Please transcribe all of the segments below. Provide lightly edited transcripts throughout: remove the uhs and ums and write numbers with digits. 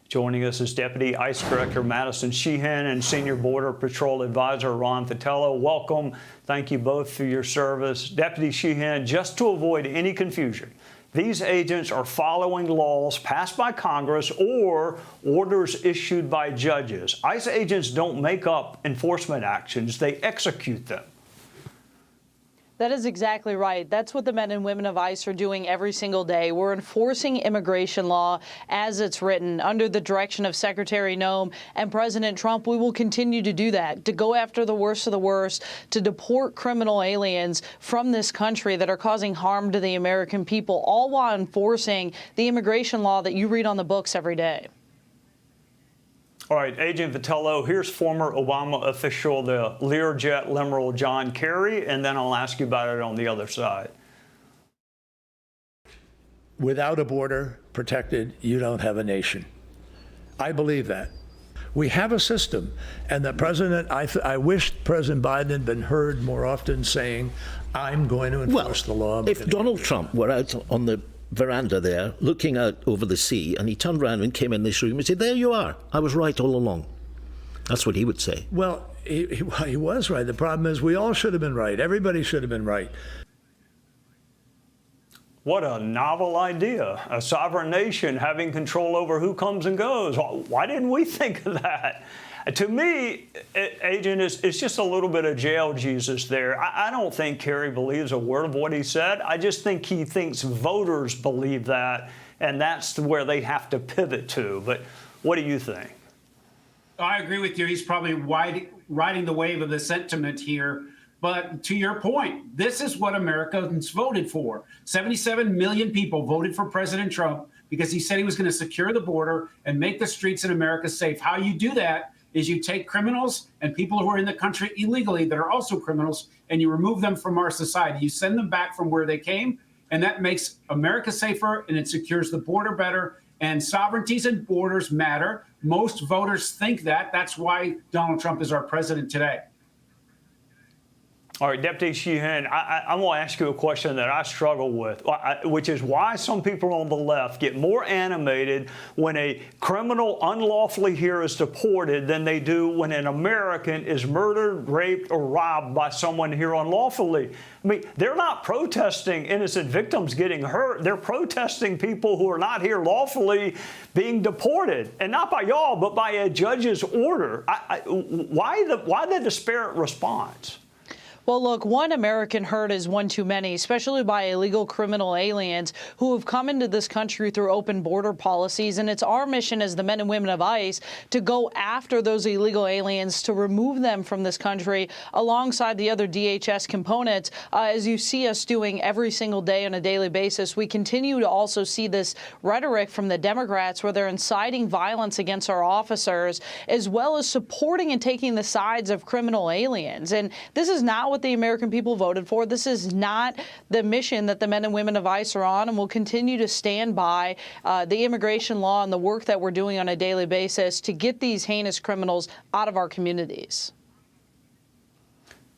Joining us is Deputy ICE Director Madison Sheahan and Senior Border Patrol Advisor Ron Vitiello. Welcome. Thank you both for your service. Deputy Sheahan, just to avoid any confusion, these agents are following laws passed by Congress or orders issued by judges. ICE agents don't make up enforcement actions, they execute them. That is exactly right. That's what the men and women of ICE are doing every single day. We're enforcing immigration law as it's written under the direction of Secretary Noem and President Trump. We will continue to do that, to go after the worst of the worst, to deport criminal aliens from this country that are causing harm to the American people, all while enforcing the immigration law that you read on the books every day. All right, Agent Vitiello, here's former Obama official, the Learjet Limeral John Kerry, and then I'll ask you about it on the other side. Without a border protected, you don't have a nation. I believe that. We have a system, and the president, I wish President Biden had been heard more often saying, I'm going to enforce the law. If Donald Trump were out on the veranda there, looking out over the sea, and he turned around and came in this room and said, there you are, I was right all along. That's what he would say. Well, he was right. The problem is we all should have been right. Everybody should have been right. What a novel idea, a sovereign nation having control over who comes and goes. Why didn't we think of that? To me, Agent, it's just a little bit of jail Jesus there. I don't think Kerry believes a word of what he said. I just think he thinks voters believe that, and that's where they have to pivot to. But what do you think? I agree with you. He's probably riding the wave of the sentiment here. But to your point, this is what Americans voted for. 77 million people voted for President Trump because he said he was going to secure the border and make the streets in America safe. How you do that is you take criminals and people who are in the country illegally that are also criminals, and you remove them from our society. You send them back from where they came, and that makes America safer, and it secures the border better. And sovereignties and borders matter. Most voters think that. That's why Donald Trump is our president today. All right, Deputy Sheahan, I'm going to ask you a question that I struggle with, which is why some people on the left get more animated when a criminal unlawfully here is deported than they do when an American is murdered, raped, or robbed by someone here unlawfully. I mean, they're not protesting innocent victims getting hurt. They're protesting people who are not here lawfully being deported, and not by y'all, but by a judge's order. Why the disparate response? Well, look, one American hurt is one too many, especially by illegal criminal aliens who have come into this country through open border policies. And it's our mission as the men and women of ICE to go after those illegal aliens, to remove them from this country alongside the other DHS components. As you see us doing every single day on a daily basis, we continue to also see this rhetoric from the Democrats where they're inciting violence against our officers, as well as supporting and taking the sides of criminal aliens. And this is not what the American people voted for. This is not the mission that the men and women of ICE are on, and we'll continue to stand by the immigration law and the work that we're doing on a daily basis to get these heinous criminals out of our communities.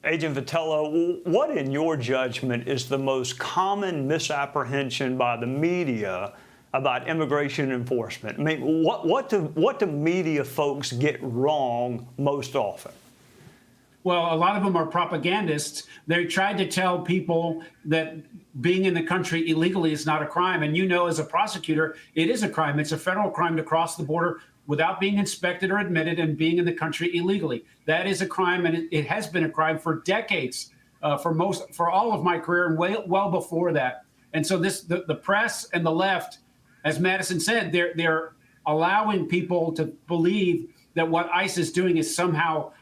Agent Vitiello, what in your judgment is the most common misapprehension by the media about immigration enforcement? I mean, what do media folks get wrong most often? Well, a lot of them are propagandists. They tried to tell people that being in the country illegally is not a crime. And you know, as a prosecutor, it is a crime. It's a federal crime to cross the border without being inspected or admitted and being in the country illegally. That is a crime, and it has been a crime for decades, for all of my career and well before that. And so the press and the left, as Madison said, they're allowing people to believe that what ICE is doing is somehow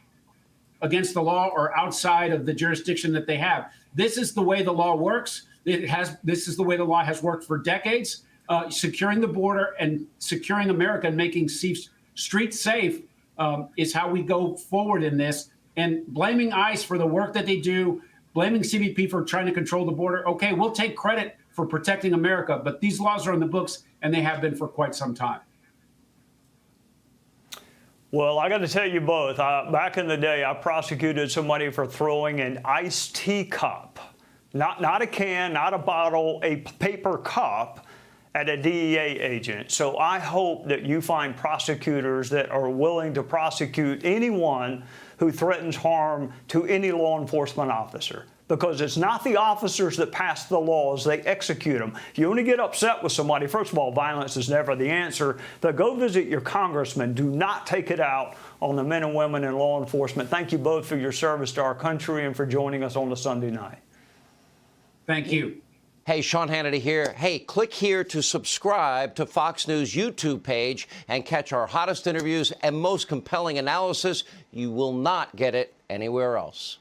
against the law or outside of the jurisdiction that they have. This is the way the law works. This is the way the law has worked for decades. Securing the border and securing America and making streets safe is how we go forward in this. And blaming ICE for the work that they do, blaming CBP for trying to control the border. Okay, we'll take credit for protecting America, but these laws are on the books and they have been for quite some time. Well, I got to tell you both. Back in the day, I prosecuted somebody for throwing an iced tea cup, not a can, not a bottle, a paper cup, at a DEA agent. So I hope that you find prosecutors that are willing to prosecute anyone who threatens harm to any law enforcement officer. Because it's not the officers that pass the laws, they execute them. If you want to get upset with somebody, first of all, violence is never the answer, but go visit your congressman. Do not take it out on the men and women in law enforcement. Thank you both for your service to our country and for joining us on the Sunday night. Thank you. Hey, Sean Hannity here. Hey, click here to subscribe to Fox News YouTube page and catch our hottest interviews and most compelling analysis. You will not get it anywhere else.